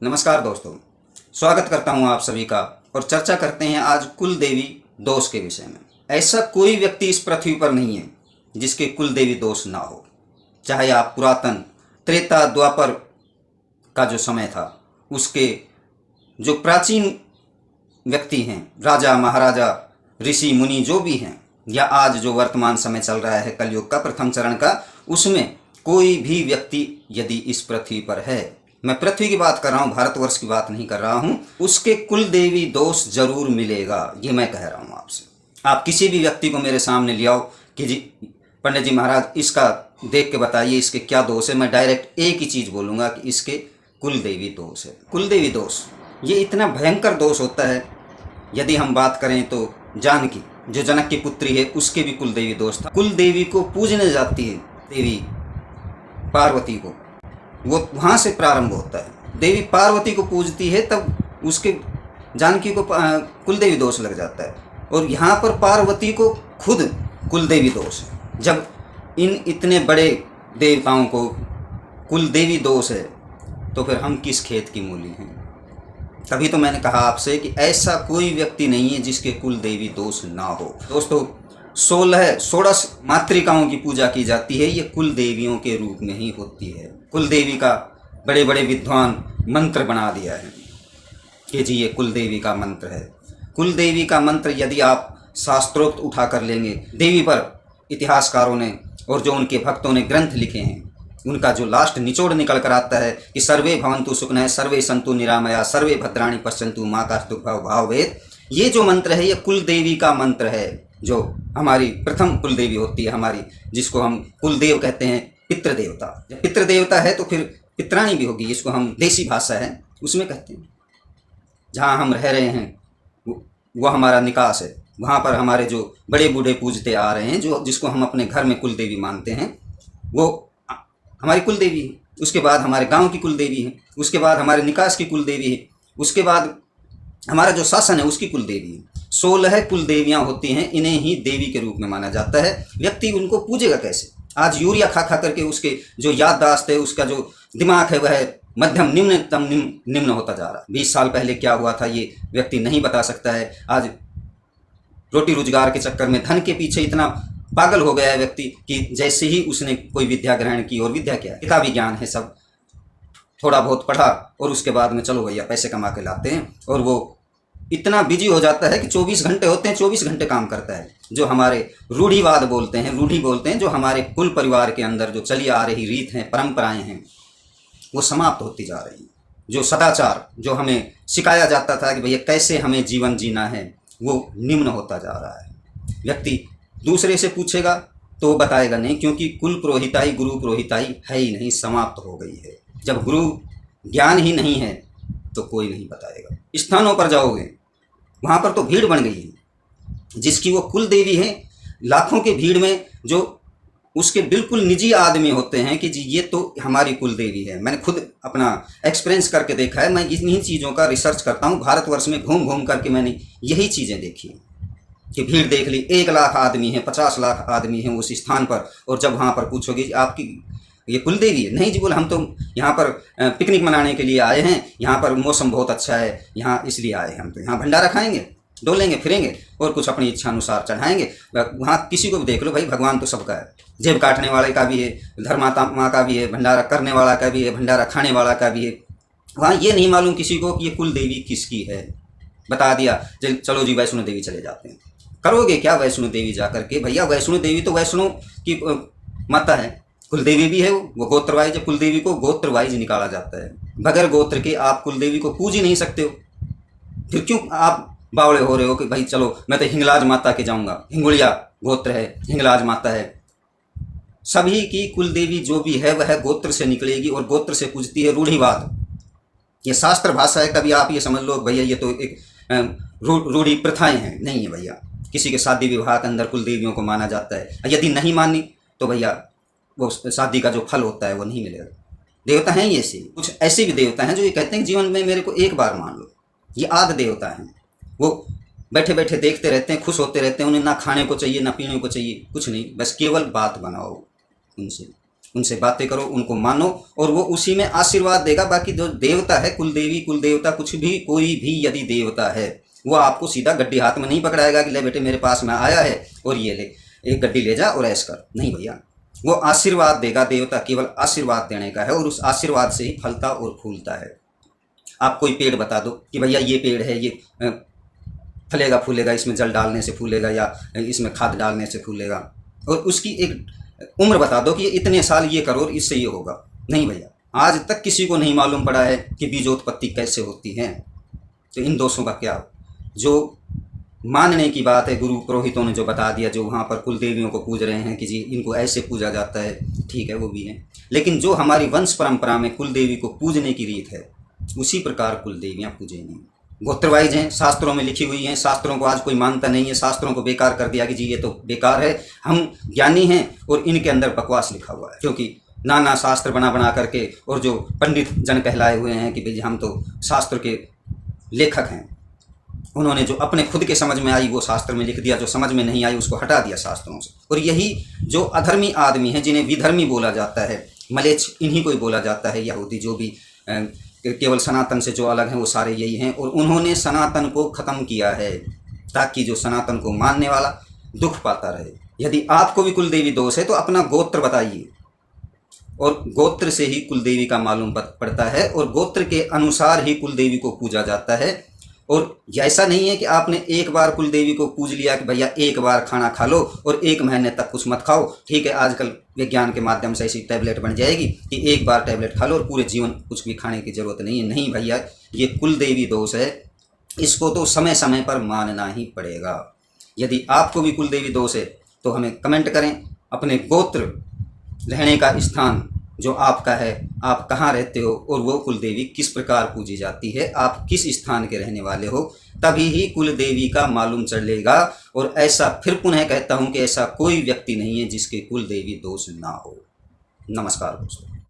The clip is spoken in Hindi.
नमस्कार दोस्तों, स्वागत करता हूं आप सभी का और चर्चा करते हैं आज कुल देवी दोष के विषय में। ऐसा कोई व्यक्ति इस पृथ्वी पर नहीं है जिसके कुल देवी दोष ना हो। चाहे आप पुरातन त्रेता द्वापर का जो समय था उसके जो प्राचीन व्यक्ति हैं, राजा महाराजा ऋषि मुनि जो भी हैं, या आज जो वर्तमान समय चल रहा है कलयुग का प्रथम चरण का, उसमें कोई भी व्यक्ति यदि इस पृथ्वी पर है, मैं पृथ्वी की बात कर रहा हूँ, भारतवर्ष की बात नहीं कर रहा हूँ, उसके कुल देवी दोष जरूर मिलेगा। ये मैं कह रहा हूँ आपसे। आप किसी भी व्यक्ति को मेरे सामने ले आओ कि जी पंडित जी महाराज इसका देख के बताइए इसके क्या दोष है, मैं डायरेक्ट एक ही चीज़ बोलूँगा कि इसके कुल देवी दोष है। कुल देवी दोष ये इतना भयंकर दोष होता है। यदि हम बात करें तो जानकी जो जनक की पुत्री है उसके भी कुल देवी दोष था। कुल देवी को पूजने जाती है देवी पार्वती को, वो वहाँ से प्रारंभ होता है। देवी पार्वती को पूजती है तब उसके जानकी को कुल देवी दोष लग जाता है, और यहाँ पर पार्वती को खुद कुल देवी दोष है। जब इन इतने बड़े देवताओं को कुल देवी दोष है तो फिर हम किस खेत की मूली हैं। तभी तो मैंने कहा आपसे कि ऐसा कोई व्यक्ति नहीं है जिसके कुल देवी दोष ना हो। दोस्तों 16 मातृकाओं की पूजा की जाती है, ये कुल देवियों के रूप में ही होती है। कुल देवी का बड़े बड़े विद्वान मंत्र बना दिया है कि जी ये कुल देवी का मंत्र है। कुल देवी का मंत्र यदि आप शास्त्रोक्त उठा कर लेंगे, देवी पर इतिहासकारों ने और जो उनके भक्तों ने ग्रंथ लिखे हैं उनका जो लास्ट निचोड़ निकल कर आता है कि सर्वे भवन्तु सुखिनः सर्वे सन्तु निरामया सर्वे भद्राणि पश्यन्तु माँ कस्तुर्भव भावेत्, ये जो मंत्र है ये कुल देवी का मंत्र है, जो हमारी प्रथम कुल देवी होती है हमारी, जिसको हम कुल देव कहते हैं। पितृ देवता, जब पितृ देवता है तो फिर पित्राणी भी होगी, इसको हम देसी भाषा है उसमें कहते हैं। जहाँ हम रह रहे हैं वो हमारा निकास है, वहाँ पर हमारे जो बड़े बूढ़े पूजते आ रहे हैं, जो जिसको हम अपने घर में कुल देवी मानते हैं, वो हमारी कुल देवी है। उसके बाद हमारे गांव की कुल देवी है, उसके बाद हमारे निकास की कुल देवी है, उसके बाद हमारा जो शासन है उसकी कुल देवी है। 16 कुल देवियाँ होती हैं, इन्हें ही देवी के रूप में माना जाता है। व्यक्ति उनको पूजेगा कैसे? आज यूरिया खा खा करके उसके जो याददाश्त है, उसका जो दिमाग है वह मध्यम निम्नतम निम्न होता जा रहा है। 20 साल पहले क्या हुआ था ये व्यक्ति नहीं बता सकता है। आज रोटी रोजगार के चक्कर में धन के पीछे इतना पागल हो गया है व्यक्ति कि जैसे ही उसने कोई विद्या ग्रहण की, और विद्या क्या है, किताबी ज्ञान है, सब थोड़ा बहुत पढ़ा और उसके बाद में चलो भैया पैसे कमा के लाते हैं, और वो इतना बिजी हो जाता है कि 24 घंटे होते हैं, 24 घंटे काम करता है। जो हमारे रूढ़िवाद बोलते हैं, रूढ़ी बोलते हैं, जो हमारे कुल परिवार के अंदर जो चली आ रही रीत हैं, परंपराएं हैं, वो समाप्त होती जा रही हैं। जो सदाचार जो हमें सिखाया जाता था कि भैया कैसे हमें जीवन जीना है, वो निम्न होता जा रहा है। व्यक्ति दूसरे से पूछेगा तो वो बताएगा नहीं, क्योंकि कुल पुरोहिताई गुरु पुरोहिताई है ही नहीं, समाप्त हो गई है। जब गुरु ज्ञान ही नहीं है तो कोई नहीं बताएगा। स्थानों पर जाओगे वहाँ पर तो भीड़ बन गई है, जिसकी वो कुल देवी है, लाखों के भीड़ में जो उसके बिल्कुल निजी आदमी होते हैं कि जी ये तो हमारी कुल देवी है। मैंने खुद अपना एक्सपीरियंस करके देखा है, मैं इन्हीं चीज़ों का रिसर्च करता हूँ। भारतवर्ष में घूम घूम करके मैंने यही चीज़ें देखी कि भीड़ देख ली, 1 लाख आदमी है, 50 लाख आदमी हैं उस स्थान पर, और जब वहाँ पर पूछोगे आपकी ये कुल देवी है, नहीं जी बोले हम तो यहाँ पर पिकनिक मनाने के लिए आए हैं, यहाँ पर मौसम बहुत अच्छा है, यहाँ इसलिए आए हैं, हम तो यहाँ भंडारा खाएंगे, डोलेंगे फिरेंगे और कुछ अपनी इच्छा अनुसार चढ़ाएंगे। वहाँ किसी को भी देख लो भाई, भगवान तो सबका है, जेब काटने वाले का भी है, धर्मात्मा माँ का भी है, भंडारा करने वाला का भी है, भंडारा खाने वाला का भी है। वहाँ ये नहीं मालूम किसी को कि ये कुल देवी किसकी है। बता दिया चलो जी वैष्णो देवी चले जाते हैं। करोगे क्या वैष्णो देवी जा करके? भैया वैष्णो देवी तो वैष्णो की माता है, कुल देवी भी है, वो गोत्र वाइज, कुल देवी को गोत्र वाइज निकाला जाता है। बगैर गोत्र के आप कुल देवी को पूज ही नहीं सकते हो। फिर क्यों आप बावड़े हो रहे हो कि भाई चलो मैं तो हिंगलाज माता के जाऊंगा, हिंगुड़िया गोत्र है, हिंगलाज माता है। सभी की कुल देवी जो भी है वह गोत्र से निकलेगी और गोत्र से पूजती है। रूढ़िवाद ये शास्त्र भाषा है, कभी आप ये समझ लो भैया ये तो एक रूढ़ी प्रथाएं हैं, नहीं है भैया। किसी के शादी विवाह के अंदर कुल देवियों को माना जाता है, यदि नहीं मानी तो भैया वो शादी का जो फल होता है वो नहीं मिलेगा। देवता हैं ये ऐसे, कुछ ऐसे भी देवता हैं जो ये कहते हैं जीवन में मेरे को एक बार मान लो। ये आदि देवता हैं, वो बैठे बैठे देखते रहते हैं, खुश होते रहते हैं, उन्हें ना खाने को चाहिए ना पीने को चाहिए, कुछ नहीं, बस केवल बात बनाओ उनसे। उनसे बातें करो, उनको मानो और वो उसी में आशीर्वाद देगा। बाकी जो देवता है, कुल देवी कुल देवता कुछ भी, कोई भी यदि देवता है, वो आपको सीधा गड्डी हाथ में नहीं पकड़ाएगा कि ले बेटे मेरे पास में आया है और ये ले एक गड्डी ले जा और ऐश कर। नहीं भैया, वो आशीर्वाद देगा। देवता केवल आशीर्वाद देने का है और उस आशीर्वाद से ही फलता और फूलता है। आप कोई पेड़ बता दो कि भैया ये पेड़ है, ये फलेगा फूलेगा, इसमें जल डालने से फूलेगा या इसमें खाद डालने से फूलेगा, और उसकी एक उम्र बता दो कि ये इतने साल ये करो और इससे ये होगा। नहीं भैया, आज तक किसी को नहीं मालूम पड़ा है कि बीजोत्पत्ति कैसे होती है। तो इन दोषों का क्या, जो मानने की बात है, गुरु पुरोहितों ने जो बता दिया, जो वहाँ पर कुल देवियों को पूज रहे हैं कि जी इनको ऐसे पूजा जाता है, ठीक है वो भी है, लेकिन जो हमारी वंश परंपरा में कुल देवी को पूजने की रीत है उसी प्रकार कुल देवियाँ पूजे नहीं। गोत्र वाइज हैं, शास्त्रों में लिखी हुई हैं, शास्त्रों को आज कोई मानता नहीं है, शास्त्रों को बेकार कर दिया कि जी ये तो बेकार है, हम ज्ञानी हैं और इनके अंदर बकवास लिखा हुआ है। क्योंकि नाना शास्त्र बना करके, और जो पंडित जन कहलाए हुए हैं कि भाई हम तो शास्त्र के लेखक हैं, उन्होंने जो अपने खुद के समझ में आई वो शास्त्र में लिख दिया, जो समझ में नहीं आई उसको हटा दिया शास्त्रों से। और यही जो अधर्मी आदमी हैं, जिन्हें विधर्मी बोला जाता है, मलेच्छ इन्हीं को ही बोला जाता है, यहूदी जो भी केवल सनातन से जो अलग हैं वो सारे यही हैं। और उन्होंने सनातन को ख़त्म किया है ताकि जो सनातन को मानने वाला दुख पाता रहे। यदि आपको भी कुल देवी दोष है तो अपना गोत्र बताइए, और गोत्र से ही कुल देवी का मालूम पड़ता है और गोत्र के अनुसार ही कुल देवी को पूजा जाता है। और ऐसा नहीं है कि आपने एक बार कुल देवी को पूज लिया कि भैया एक बार खाना खा लो और 1 महीने तक कुछ मत खाओ, ठीक है आजकल विज्ञान के माध्यम से ऐसी टैबलेट बन जाएगी कि एक बार टैबलेट खा लो और पूरे जीवन कुछ भी खाने की ज़रूरत नहीं है। नहीं भैया, ये कुल देवी दोष है, इसको तो समय समय पर मानना ही पड़ेगा। यदि आपको भी कुल देवी दोष है तो हमें कमेंट करें, अपने गोत्र, रहने का स्थान जो आपका है, आप कहाँ रहते हो और वो कुल देवी किस प्रकार पूजी जाती है, आप किस स्थान के रहने वाले हो, तभी ही कुल देवी का मालूम चलेगा। और ऐसा फिर पुनः कहता हूँ कि ऐसा कोई व्यक्ति नहीं है जिसके कुल देवी दोष ना हो। नमस्कार दोस्तों।